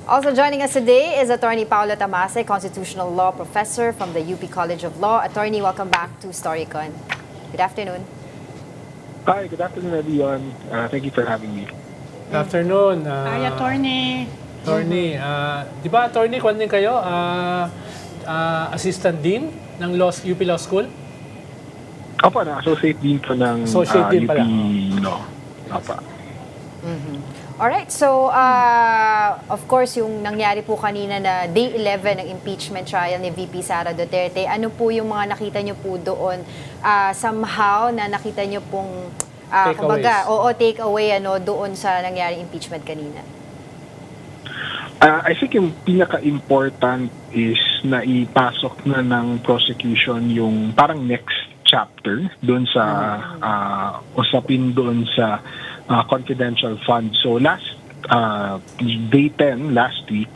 Also joining us today is Attorney Paolo Tamase, Constitutional Law Professor from the UP College of Law. Attorney, welcome back to StoryCon. Good afternoon. Hi, good afternoon, everyone. Thank you for having me. Good afternoon. Hi, attorney. Attorney, di ba attorney, kung din kayo, assistant dean ng UP Law School? Opo, na-associate din po ng Associate din UP pala. Law. Opo. Alright, so of course yung nangyari po kanina na Day 11 ng impeachment trial ni VP Sara Duterte, ano po yung mga nakita nyo po doon somehow na nakita nyo pong take away doon sa nangyaring impeachment kanina? I think yung pinaka-important is na ipasok na ng prosecution yung parang next chapter doon sa usapin doon sa confidential fund. So last Day 10 last week,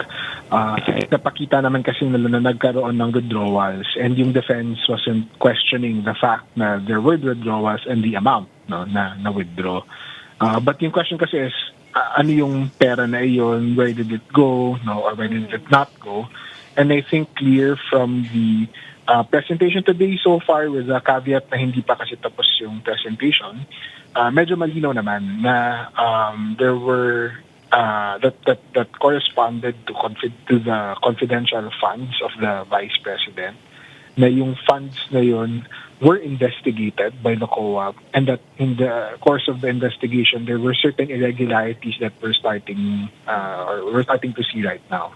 napakita naman kasi nila na nagkaroon ng withdrawals and yung defense wasn't questioning the fact na there were withdrawals and the amount na withdraw. But yung question kasi is, ano yung pera na iyon, where did it go, or where did it not go? And I think clear from the presentation today so far, with the caveat na hindi pa kasi tapos yung presentation, medyo malinaw naman na there were that corresponded to the confidential funds of the Vice President, na yung funds na yun were investigated by the COA, and that in the course of the investigation there were certain irregularities that we're starting to see right now.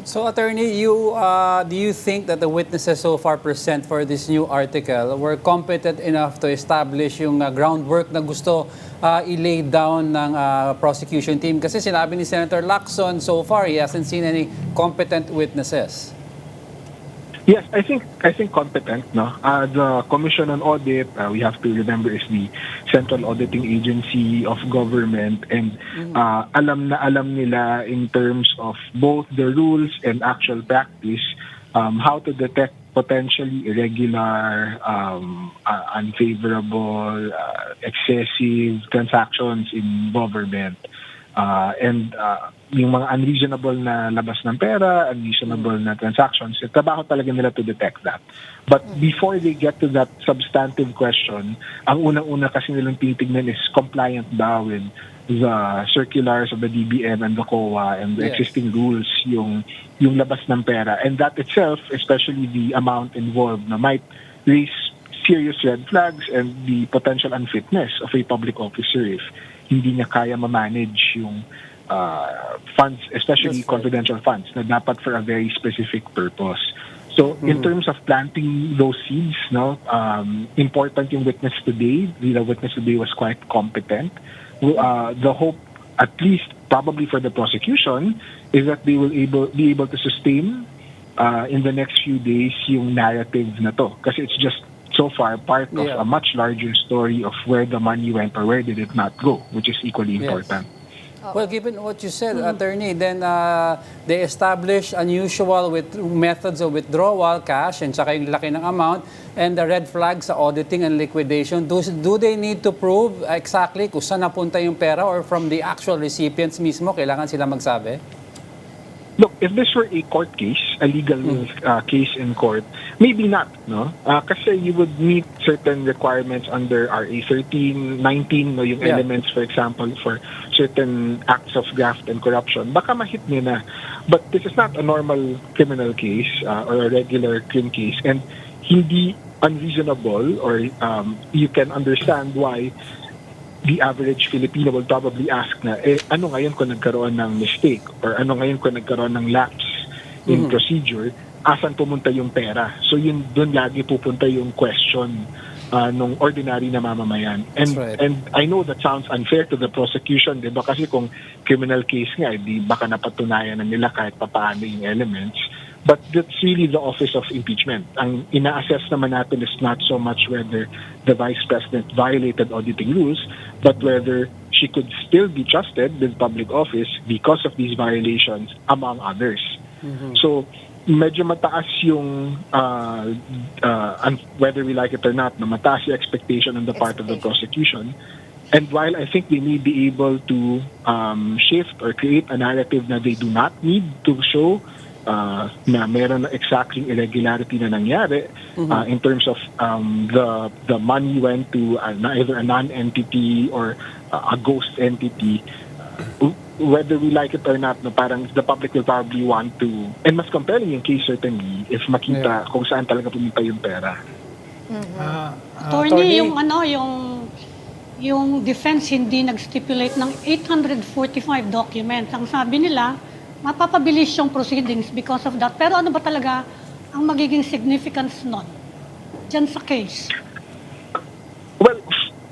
So, attorney, do you think that the witnesses so far present for this new article were competent enough to establish yung groundwork na gusto i-lay down ng prosecution team? Kasi sinabi ni Senator Lacson, so far he hasn't seen any competent witnesses. Yes, I think competent. The Commission on Audit, we have to remember, is the central auditing agency of government, and alam nila in terms of both the rules and actual practice, how to detect potentially irregular, unfavorable, excessive transactions in government. And yung mga unreasonable na labas ng pera, unreasonable na transactions, trabaho talaga nila to detect that. But before they get to that substantive question, ang unang-una kasi nilang titignan is compliant daw with the circulars of the DBM and the COA and the existing rules, yung labas ng pera. And that itself, especially the amount involved, na might raise serious red flags and the potential unfitness of a public officer if hindi niya kaya ma-manage yung funds, especially confidential funds, na dapat for a very specific purpose. So, in terms of planting those seeds, important yung witness today. The witness today was quite competent. The hope, at least probably for the prosecution, is that they will be able to sustain in the next few days yung narrative na to. Kasi it's just so far part of a much larger story of where the money went or where did it not go, which is equally important. Well, given what you said, attorney, then they establish unusual methods of withdrawal, cash, and saka yung laki ng amount, and the red flags sa auditing and liquidation. Do they need to prove exactly kung saan napunta yung pera, or from the actual recipients mismo, kailangan sila magsabi? Look, if this were a court case, a legal case in court, maybe not, kasi you would meet certain requirements under RA 13, 19, yung elements, for example, for certain acts of graft and corruption. Baka mahit niya na. But this is not a normal criminal case or a regular crime case, and hindi unreasonable, or you can understand why the average Filipino will probably ask na, ano ngayon kung nagkaroon ng mistake, or ano ngayon kung nagkaroon ng lapse in procedure, asan pumunta yung pera? So yun, doon lagi pupunta yung question nung ordinary na mamamayan. And I know that sounds unfair to the prosecution, diba? Kasi kung criminal case nga, di baka napatunayan na nila kahit papaano yung elements. But that's really the office of impeachment. Ang ina-assess naman natin is not so much whether the Vice President violated auditing rules, but whether she could still be trusted with public office because of these violations, among others. So, medyo mataas yung, whether we like it or not, mataas yung expectation on the part of the prosecution, And while I think they may be able to shift or create a narrative na they do not need to show na meron na exacting irregularity na nangyari in terms of the money went to either a non-entity or a ghost entity, whether we like it or not, no, parang the public will probably want to, and mas compelling yung case certainly if makita kung saan talaga pumunta yung pera. Attorney, yung defense hindi nag-stipulate ng 845 documents. Ang sabi nila, mapapabilis yung proceedings because of that. Pero ano ba talaga ang magiging significance nun dyan sa case? Well,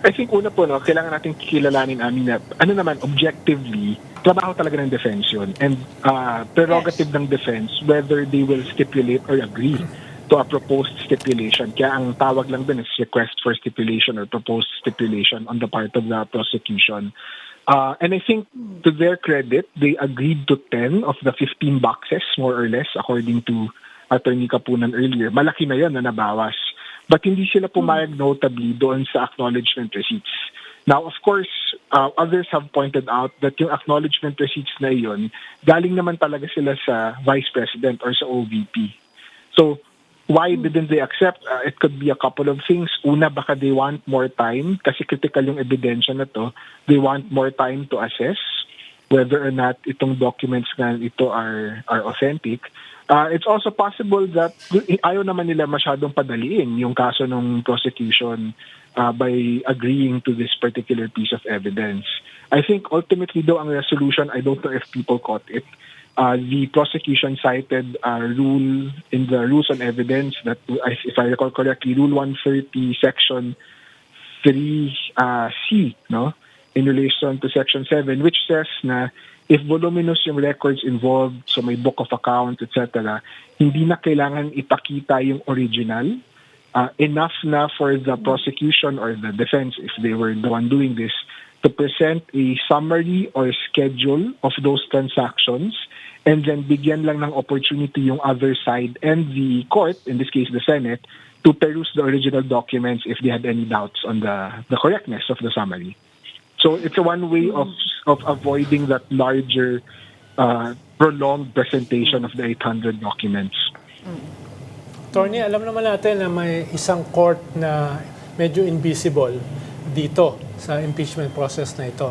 I think una po, no, kailangan natin kilalanin na ano naman, objectively, trabaho talaga ng defense yun. And prerogative ng defense, whether they will stipulate or agree to a proposed stipulation. Kaya ang tawag lang din is request for stipulation or proposed stipulation on the part of the prosecution. And I think to their credit, they agreed to 10 of the 15 boxes, more or less, according to Attorney Kapunan earlier. Malaki na yun na nabawas. But hindi sila pumayag notably doon sa acknowledgement receipts. Now, of course, others have pointed out that yung acknowledgement receipts na yun, galing naman talaga sila sa Vice President or sa OVP. So, why didn't they accept? It could be a couple of things. Una, baka they want more time kasi critical yung ebidensya na to. They want more time to assess whether or not itong documents na ito are authentic. It's also possible that ayaw naman nila masyadong padaliin yung kaso ng prosecution by agreeing to this particular piece of evidence. I think ultimately though ang resolution, I don't know if people caught it. The prosecution cited a rule in the rules on evidence that, if I recall correctly, Rule 130, Section 3C, no, in relation to Section 7, which says na if voluminous yung records involved, so may book of accounts, etc., hindi na kailangan ipakita yung original. Enough na for the prosecution or the defense, if they were the one doing this, to present a summary or schedule of those transactions and then bigyan lang ng opportunity yung other side and the court, in this case the Senate, to peruse the original documents if they had any doubts on the correctness of the summary. So it's a one way of avoiding that larger prolonged presentation of the 800 documents. Attorney, alam naman natin na may isang court na medyo invisible dito sa impeachment process na ito,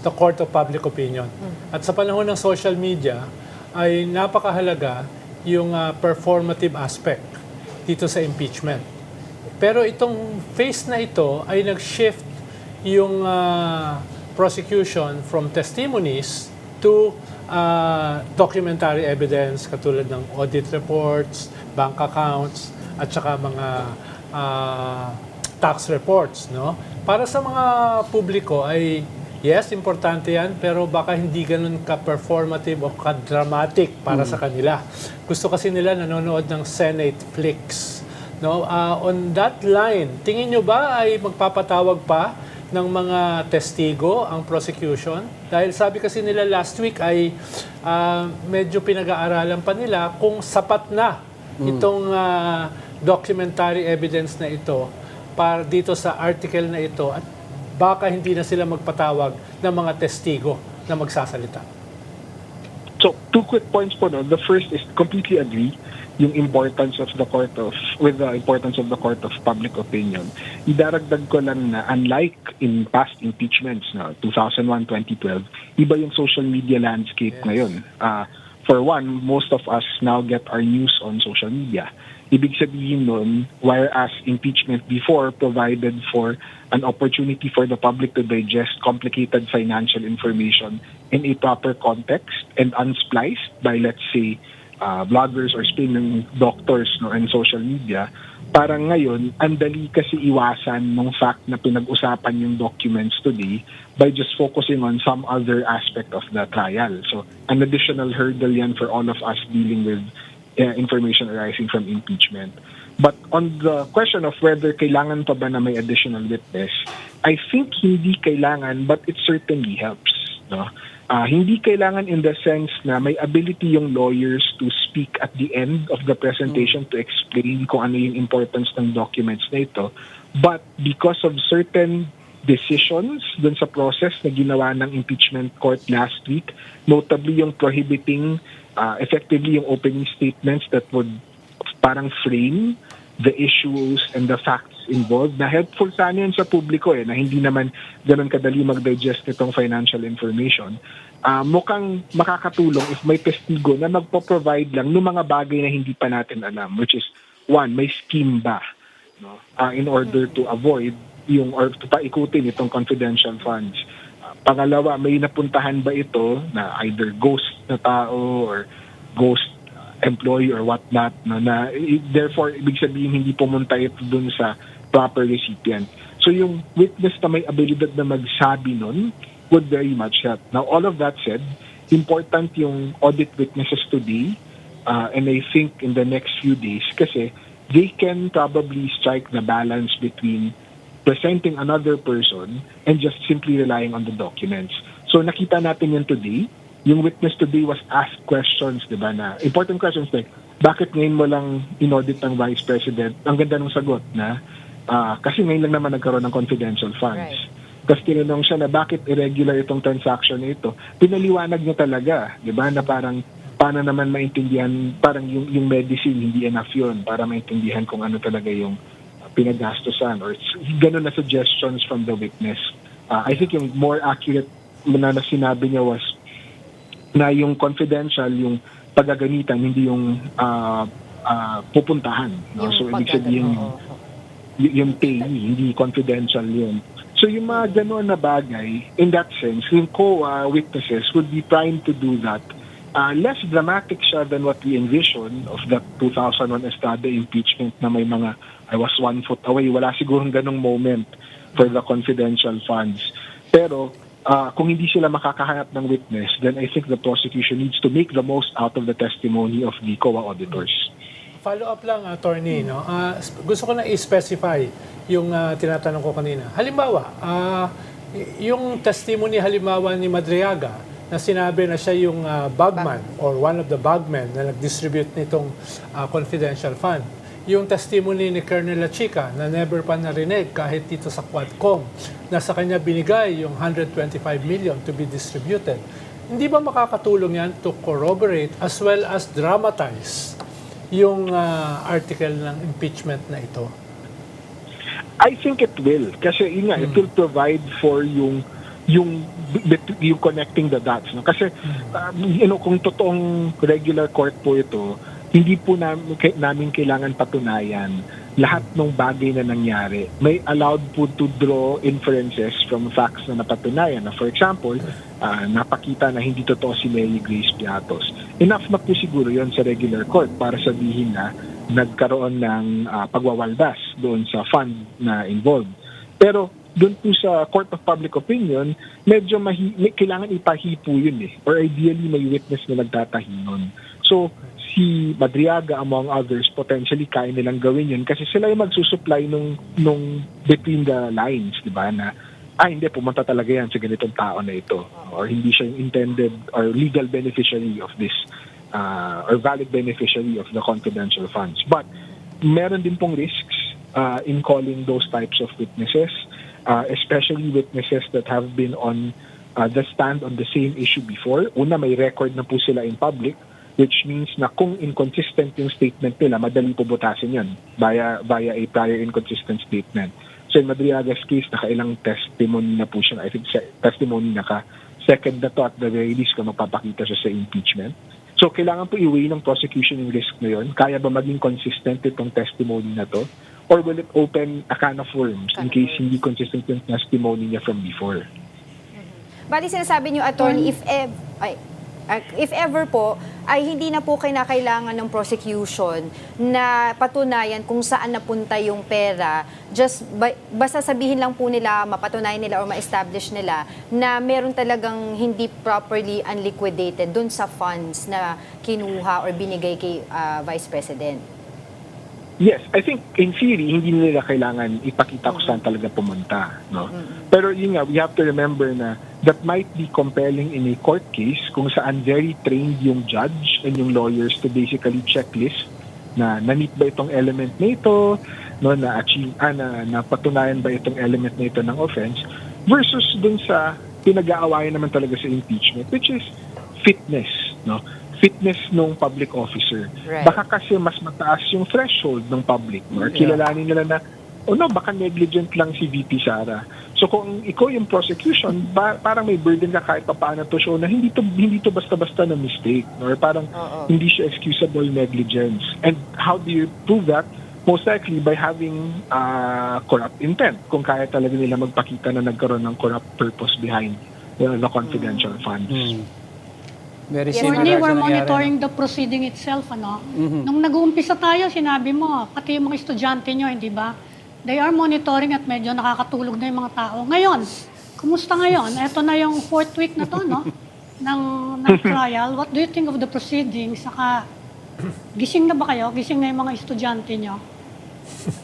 the Court of Public Opinion. At sa panahon ng social media, ay napakahalaga yung performative aspect dito sa impeachment. Pero itong phase na ito ay nag-shift yung prosecution from testimonies to documentary evidence katulad ng audit reports, bank accounts, at saka mga tax reports, no? Para sa mga publiko ay yes, importante yan, pero baka hindi ganun ka-performative o ka-dramatic para sa kanila. Gusto kasi nila nanonood ng Senate flicks. No? On that line, tingin nyo ba ay magpapatawag pa ng mga testigo ang prosecution? Dahil sabi kasi nila last week ay medyo pinag-aaralan pa nila kung sapat na itong documentary evidence na ito para dito sa article na ito at baka hindi na sila magpatawag ng mga testigo na magsasalita. So, two quick points po, no? The first is completely agree yung importance of the court of public opinion. Idaragdag ko lang na unlike in past impeachments, no, 2001, 2012, iba yung social media landscape ngayon. For one, most of us now get our news on social media. Ibig sabihin nun, whereas impeachment before provided for an opportunity for the public to digest complicated financial information in a proper context and unspliced by, let's say, bloggers or spinning doctors, no, and social media, parang ngayon, ang dali kasi iwasan ng fact na pinag-usapan yung documents today by just focusing on some other aspect of the trial. So, an additional hurdle yan for all of us dealing with information arising from impeachment. But on the question of whether kailangan pa ba na may additional witness, I think hindi kailangan, but it certainly helps. No? Hindi kailangan in the sense na may ability yung lawyers to speak at the end of the presentation to explain kung ano yung importance ng documents na ito. But because of certain decisions dun sa process na ginawa ng impeachment court last week, notably yung prohibiting effectively yung opening statements that would parang frame the issues and the facts involved, na helpful sana yun sa publiko na hindi naman ganun kadali mag-digest nitong financial information. Mukhang makakatulong if may testigo na magpo-provide lang ng mga bagay na hindi pa natin alam, which is, one, may scheme ba, no? In order to avoid or to paikutin itong confidential funds. Pangalawa, may napuntahan ba ito na either ghost na tao or ghost employee or whatnot, no, na therefore ibig sabihin hindi pumunta ito dun sa proper recipient. So yung witness na may abilidad na magsabi nun would very much help. Now all of that said, important yung audit witnesses today, and I think in the next few days, kasi they can probably strike the balance between presenting another person and just simply relying on the documents. So nakita natin yun today. Yung witness today was asked questions, di ba, na important questions like, bakit ngayon mo lang inaudit ng Vice President? Ang ganda ng sagot na, kasi ngayon lang naman nagkaroon ng confidential funds. Right. Tapos tinanong siya na bakit irregular itong transaction na ito. Pinaliwanag niya talaga, di ba, na parang paano naman maintindihan, parang yung medicine, hindi enough yun para maintindihan kung ano talaga yung pinagastosan or ganun na suggestions from the witness. I think yung more accurate na sinabi niya was na yung confidential, yung paggagamitan, hindi yung pupuntahan. No? Yung So, ibig sabihin, yung payee, hindi confidential yun. So, yung mga gano'n na bagay, in that sense, yung COA witnesses would be primed to do that. Less dramatic siya than what we envisioned of that 2001 Estrada impeachment na may mga, I was 1 foot away. Wala sigurong ganong moment for the confidential funds. Pero, kung hindi sila makakahanap ng witness, then I think the prosecution needs to make the most out of the testimony of the COA auditors. Follow-up lang, attorney. No? Gusto ko na i-specify yung tinatanong ko kanina. Halimbawa, yung testimony halimbawa ni Madriaga na sinabi na siya yung bagman or one of the bagmen na nag-distribute nitong confidential fund. Yung testimony ni Colonel Lachica na never pa narinig kahit dito sa Quadcom na sa kanya binigay yung 125 million to be distributed. Hindi ba makakatulong yan to corroborate as well as dramatize yung article ng impeachment na ito? I think it will. Kasi yun nga, it will provide for yung connecting the dots. No? Kasi, kung totoong regular court po ito, hindi po namin kailangan patunayan lahat ng bagay na nangyari. May allowed po to draw inferences from facts na napatunayan. Na for example, napakita na hindi totoo si Mary Grace Piatos. Enough na po siguro yon sa regular court para sabihin na nagkaroon ng pagwawaldas doon sa fund na involved. Pero doon po sa Court of Public Opinion, medyo kailangan ipahipo yun or ideally may witness na nagtatahi nun. So, si Madriaga among others, potentially kaya nilang gawin yun kasi sila yung magsusupply nung between the lines, di ba, na hindi, pumunta talaga yan sa ganitong tao na ito or hindi siya yung intended or legal beneficiary of this or valid beneficiary of the confidential funds. But meron din pong risks in calling those types of witnesses, especially witnesses that have been on the stand on the same issue before. Una, may record na po sila in public, which means na kung inconsistent yung statement nila, madali po butasin yun via a prior inconsistent statement. So in Madriaga's case, nakailang testimony na po siya. I think testimony second na to at the very least kung magpapakita siya sa impeachment. So kailangan po i-weigh ng prosecution yung risk na yun. Kaya ba maging consistent itong testimony na to? Or will it open a can of worms in case hindi consistent yung testimony niya from before? Bali sinasabi niyo, attorney, if ever po, ay hindi na po kinakailangan ng prosecution na patunayan kung saan napunta yung pera. Basta sabihin lang po nila, mapatunayan nila o ma-establish nila na meron talagang hindi properly unliquidated dun sa funds na kinuha or binigay kay Vice President. Yes, I think in theory, hindi nila kailangan ipakita kung saan talaga pumunta. No? Pero yun nga, we have to remember na that might be compelling in a court case kung saan very trained yung judge and yung lawyers to basically checklist na na-meet ba itong element na ito, no, na achieve na patunayan ba itong element na ito ng offense versus dun sa pinag-aawayan naman talaga sa impeachment, which is fitness, no? Fitness ng public officer. Right. Baka kasi mas mataas yung threshold ng public, or kilalanin nila na baka negligent lang si VP Sara. So kung ikaw yung prosecution, parang may burden ka kahit paano to show na hindi to basta-basta na mistake, or parang hindi siya excusable negligence. And how do you prove that? Most likely by having corrupt intent. Kung kaya talaga nila magpakita na nagkaroon ng corrupt purpose behind the confidential funds. Very Yes, similar Attorney, sa we're nangyari, monitoring no? the proceeding itself, ano? Nung nag-uumpisa tayo, sinabi mo, pati yung mga estudyante nyo, hindi ba? They are monitoring at medyo nakakatulog na yung mga tao. Ngayon, kumusta ngayon? Ito na yung 4th week na to, no? ng trial. What do you think of the proceedings? Saka, gising na ba kayo? Gising na yung mga estudyante nyo?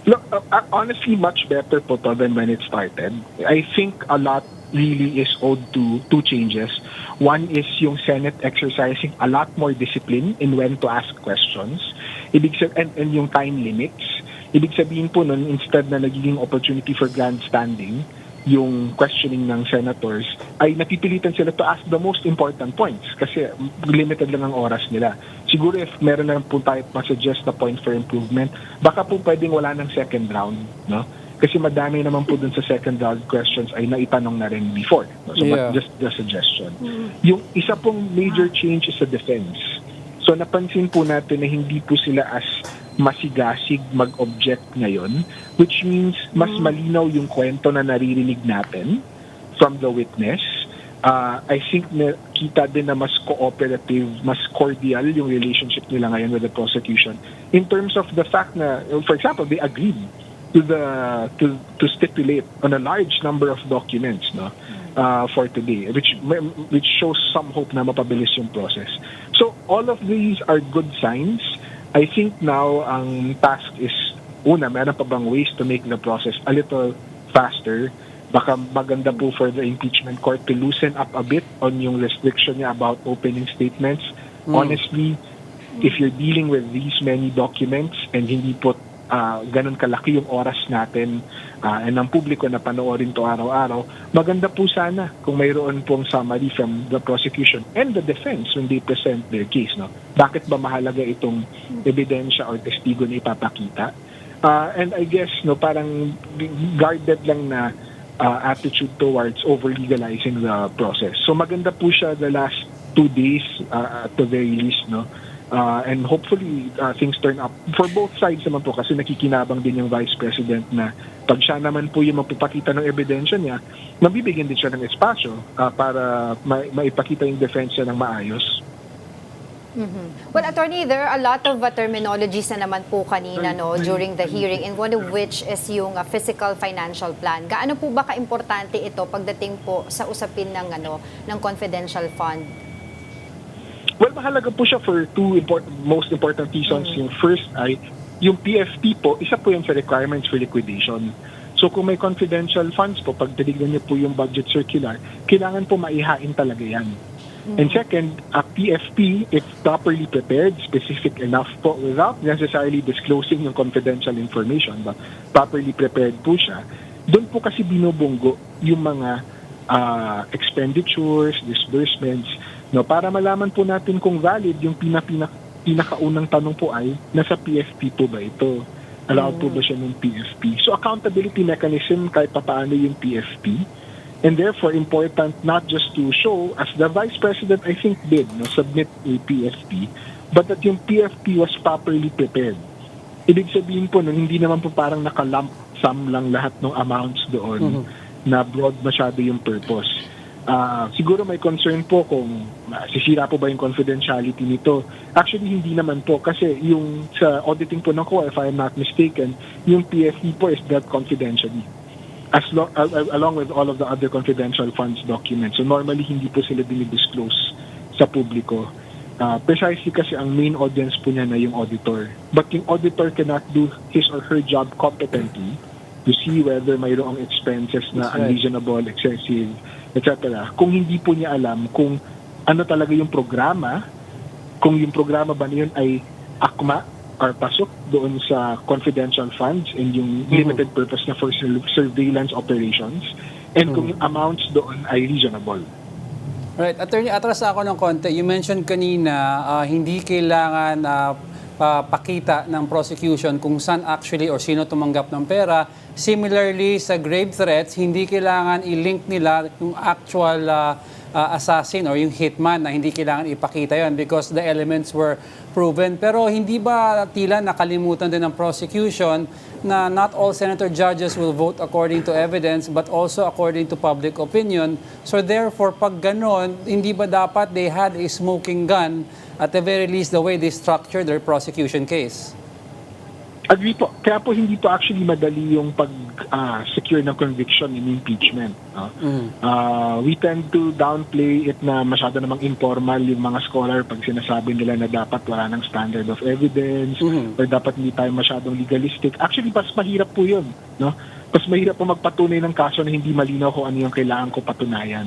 Look, honestly, much better po to than when it started. I think a lot really is owed to two changes. One is yung Senate exercising a lot more discipline in when to ask questions. And yung time limits. Ibig sabihin po nun, instead na nagiging opportunity for grandstanding, yung questioning ng senators, ay napipilitan sila to ask the most important points kasi limited lang ang oras nila. Siguro if meron na po tayo masuggest na point for improvement, baka po pwedeng wala ng second round, no? Kasi madami naman po dun sa second round questions ay naitanong na rin before. No? So just the suggestion. Yung isa pong major change is sa defense. So napansin po natin na hindi po sila as masigasig mag-object ngayon, which means mas malinaw yung kwento na naririnig natin from the witness. I think na kita din na mas cooperative, mas cordial yung relationship nila ngayon with the prosecution in terms of the fact na, for example, they agreed to stipulate on a large number of documents, no, for today, which shows some hope na mapabilis yung process. So all of these are good signs. I think now ang task is, una, meron pa bang ways to make the process a little faster? Baka maganda po for the impeachment court to loosen up a bit on yung restriction niya about opening statements. Honestly, if you're dealing with these many documents and hindi po ganun kalaki yung oras natin and ang publiko na panoorin to araw-araw, maganda po sana kung mayroon pong summary from the prosecution and the defense when they present their case. No? Bakit ba mahalaga itong ebidensya or testigo na ipapakita? And I guess parang guarded lang na attitude towards over-legalizing the process. So maganda po siya the last 2 days at the very least, no? And hopefully things turn up for both sides naman po kasi nakikinabang din yung Vice President na pag siya naman po yung magpapakita ng ebidensya niya, mabibigyan din siya ng espasyo para maipakita yung defense niya ng maayos. Well, Attorney, there are a lot of terminologies na naman po kanina during the hearing, and one of which is yung fiscal financial plan. Gaano po ba ka-importante ito pagdating po sa usapin ng confidential fund? Well, mahalaga po siya for two most important reasons. Yung first ay, yung PFP po, isa po yung sa requirements for liquidation. So kung may confidential funds po, pag tinignan niyo po yung budget circular, kailangan po maihain talaga yan. And second, a PFP, if properly prepared, specific enough po, without necessarily disclosing yung confidential information, but properly prepared po siya, doon po kasi binubunggo yung mga expenditures, disbursements, no, para malaman po natin kung valid yung pinakaunang tanong po ay, nasa PFP po ba ito? Allowed po ba siya ng PFP? So accountability mechanism kahit papaano yung PFP. And therefore, important not just to show, as the Vice President, I think, did, submit a PFP, but that yung PFP was properly prepared. Ibig sabihin po, hindi naman po parang nakalump sum lang lahat ng amounts doon na broad masyado yung purpose. Siguro may concern po kung sisira po ba yung confidentiality nito. Actually, hindi naman po kasi yung sa auditing po ng COA, if I'm not mistaken, yung PFP po is dealt confidentially. Along with all of the other confidential funds documents. So normally, hindi po sila dinidisclose sa publiko. Precisely kasi ang main audience po niya na yung auditor. But yung auditor cannot do his or her job competently to see whether mayroong expenses na unreasonable, excessive, etc. Kung hindi po niya alam kung ano talaga yung programa, kung yung programa ba na yun ay akma are pasok doon sa confidential funds and yung limited purpose na for surveillance operations, and kung yung amounts doon ay reasonable. Right. Attorney, atras ako ng konti. You mentioned kanina, hindi kailangan pakita ng prosecution kung saan actually or sino tumanggap ng pera. Similarly, sa grave threats, hindi kailangan i-link nila yung actual assassin or yung hitman na hindi kailangan ipakita yon because the elements were proven. Pero hindi ba tila nakalimutan din ng prosecution na not all senator judges will vote according to evidence but also according to public opinion. So therefore, pag ganon, hindi ba dapat they had a smoking gun at the very least the way they structured their prosecution case? Agree po. Kaya po hindi po actually madali yung pag-secure ng conviction in impeachment. No? We tend to downplay it na masyado namang informal yung mga scholar pag sinasabi nila na dapat wala ng standard of evidence or dapat hindi tayo masyadong legalistic. Actually, mas mahirap po yun. No? Mas mahirap po magpatunay ng kaso na hindi malinaw kung ano yung kailangan ko patunayan.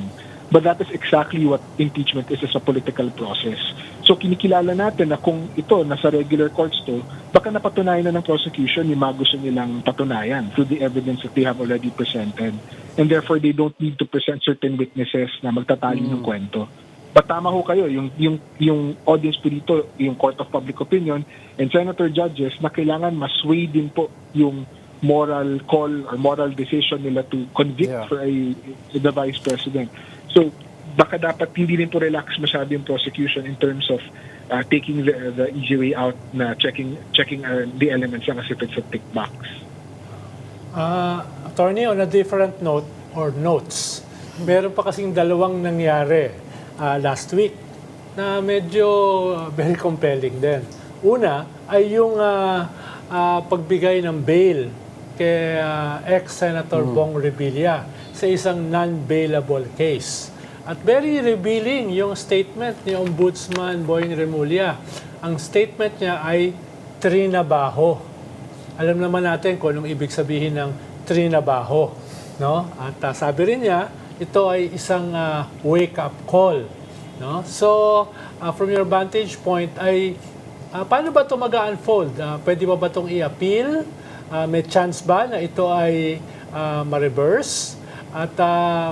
But that is exactly what impeachment is as a political process. So kinikilala natin na kung ito, nasa regular courts to, baka napatunayan na ng prosecution yung mga gusto nilang patunayan through the evidence that they have already presented. And therefore, they don't need to present certain witnesses na magtatali ng kwento. But tama ho kayo, yung audience po dito, yung Court of Public Opinion and senator judges na kailangan masway din po yung moral call or moral decision nila to convict for the Vice President. So, baka dapat hindi rin po relax masyado yung prosecution in terms of taking the easy way out na checking the elements lang as if it's a tick box. Attorney, on a different note or notes, meron pa kasing dalawang nangyari last week na medyo very compelling din. Una ay yung pagbigay ng bail kay ex-Senator Bong Revilla sa isang non-bailable case. At very revealing yung statement ni Ombudsman Boying Remulla. Ang statement niya ay trinabaho. Alam naman natin kung anong ibig sabihin ng trinabaho. No? At sabi rin niya, ito ay isang wake-up call. No? So, from your vantage point, ay paano ba ito mag-unfold? Pwede ba itong i-appeal? May chance ba na ito ay ma-reverse? At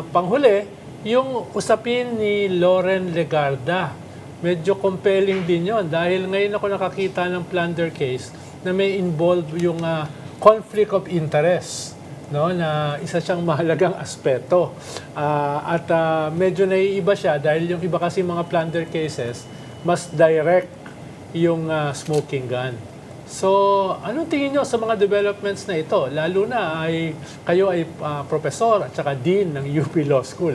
panghuli, yung usapin ni Loren Legarda, medyo compelling din yon dahil ngayon ako nakakita ng plunder case na may involve yung conflict of interest, no, na isa siyang mahalagang aspeto. At medyo naiiba siya dahil yung iba kasi mga plunder cases, mas direct yung smoking gun. So, anong tingin nyo sa mga developments na ito? Lalo na ay kayo ay professor at saka dean ng UP Law School.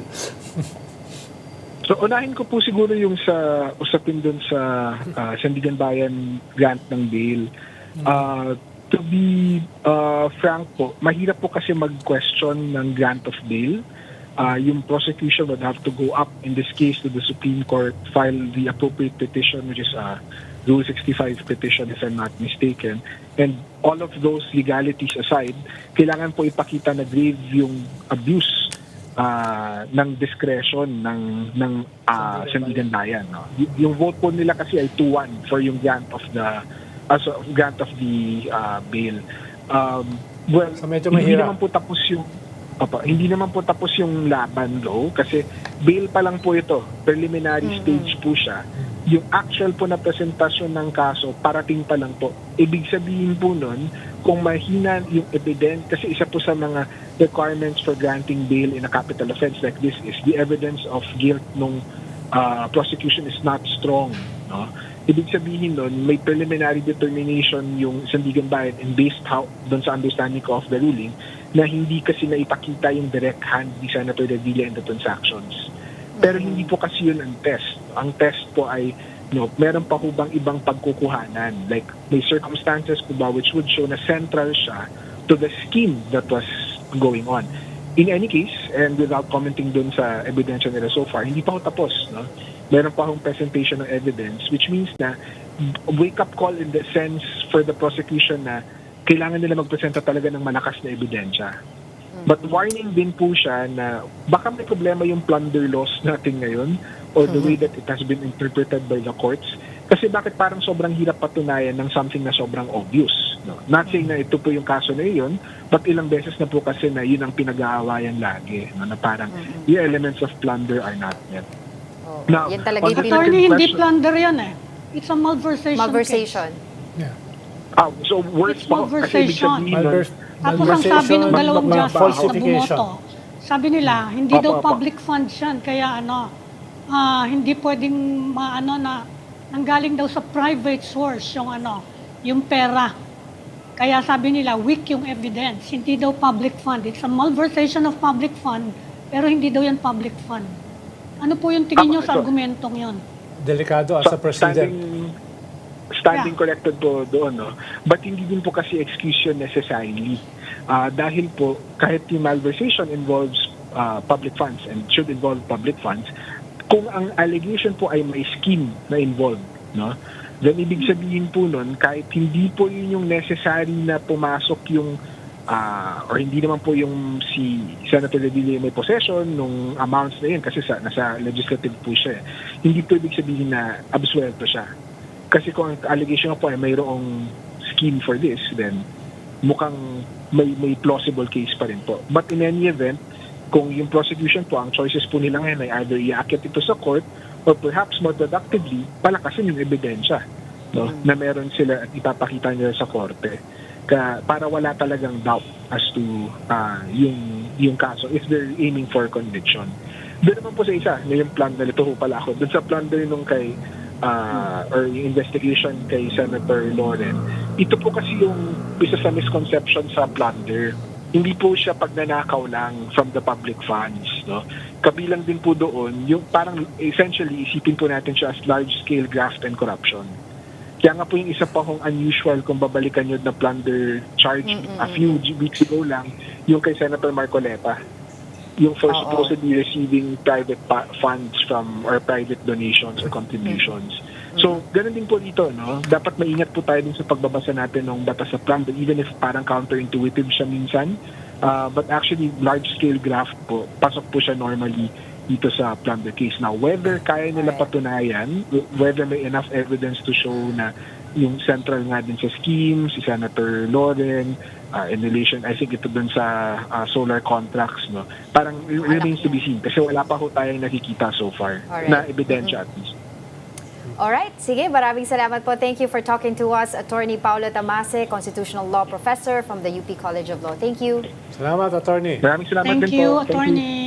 So, unahin ko po siguro yung sa usapin dun sa Sandigan Bayan grant ng bail. To be frank po, mahirap po kasi mag-question ng grant of bail. Yung prosecution would have to go up, in this case, to the Supreme Court, file the appropriate petition, which is Rule 65 petition, if I'm not mistaken. And all of those legalities aside, kailangan po ipakita na grave yung abuse ng discretion ng Sandigan Bayan. No? Yung vote po nila kasi ay 2-1 for yung grant of the bail. Well, So medyo hindi mahirap. hindi naman po tapos yung laban though kasi bail pa lang po ito. Preliminary stage po siya. Yung actual po na presentasyon ng kaso, parating pa lang po. Ibig sabihin po nun, kung mahina yung evidence, kasi isa po sa mga requirements for granting bail in a capital offense like this is the evidence of guilt nung prosecution is not strong. No? Ibig sabihin nun, may preliminary determination yung Sandigan Bayan and based doon sa understanding ko of the ruling, na hindi kasi naipakita yung direct hand ni Senator Revilla in the transactions. Pero hindi po kasi yun ang test. Ang test po ay, meron pa ho bang ibang pagkukuhanan? Like, may circumstances po ba which would show na central siya to the scheme that was going on. In any case, and without commenting dun sa ebidensya nila so far, hindi pa ho tapos. No? Meron pa hong presentation ng evidence, which means na wake-up call in the sense for the prosecution na kailangan nila magpresenta talaga ng malakas na ebidensya. But warning din po siya na baka may problema yung plunder laws natin ngayon or the way that it has been interpreted by the courts. Kasi bakit parang sobrang hirap patunayan ng something na sobrang obvious? No? Not saying na ito po yung kaso na iyon, but ilang beses na po kasi na yun ang pinag-aawayan lagi. No? Na parang the elements of plunder are not met. Oh, Now, yan talaga on yung the pinag- Attorney, hindi question- plunder yan eh. It's a malversation case. malversation. Yeah. So worse It's pa kasi ibig malversation. sabihin nun, Tapos ang sabi ng dalawang justice na falsification. bumoto, sabi nila, hindi Opo, daw opo. public fund yan. Kaya hindi pwedeng na nanggaling daw sa private source yung pera. Kaya sabi nila, weak yung evidence. Hindi daw public fund. It's a malversation of public fund, pero hindi daw yan public fund. Ano po yung tingin nyo sa So- argumentong yun? Delikado as a president. Standing Yeah. corrected po doon, no? But hindi din po kasi excuse yun necessarily. Dahil po, kahit yung malversation involves public funds and should involve public funds, kung ang allegation po ay may scheme na involved, no? Then ibig sabihin po nun, kahit hindi po yun yung necessary na pumasok yung or hindi naman po yung si Senator Revilla may possession nung amounts na yun kasi nasa legislative po siya. Hindi po ibig sabihin na absuelto siya. Kasi kung ang allegation po ay mayroong scheme for this, then mukhang may plausible case pa rin po. But in any event, kung yung prosecution po, ang choices po nila ngayon ay either iaakit ito sa court or perhaps more productively, palakasin yung ebidensya, no? Na meron sila at ipapakita nila sa korte. Para wala talagang doubt as to yung kaso if they're aiming for conviction. Doon naman po sa isa, na yung plan na ito pala ako. Doon sa plan din nung kay or yung investigation kay Senator Loren, ito po kasi yung isa sa misconception sa plunder. Hindi po siya pagnanakaw lang from the public funds, no? Kabilang din po doon yung parang essentially isipin po natin siya as large-scale graft and corruption. Kaya nga po yung isa pa kong unusual kung babalikan yun na plunder charge a few weeks ago lang, yung kay Senator Marcoleta. Yung for supposedly receiving private funds from or private donations or contributions. So, ganun din po dito, no? Dapat maingat po tayo din sa pagbabasa natin ng batas sa plunder, even if parang counterintuitive siya minsan. But actually, large-scale graft po, pasok po siya normally dito sa plunder case. Now, whether kaya nila patunayan, whether may enough evidence to show na yung central nga din sa scheme, si Senator Loren, in relation, I think ito dun sa solar contracts, no? Parang remains to be seen kasi wala pa ho tayong nakikita so far na ebidensya at least. Alright, sige, maraming salamat po. Thank you for talking to us, Attorney Paulo Tamase, Constitutional Law Professor from the UP College of Law. Thank you. Salamat, attorney. Maraming salamat Thank din po. you, Thank you. Attorney.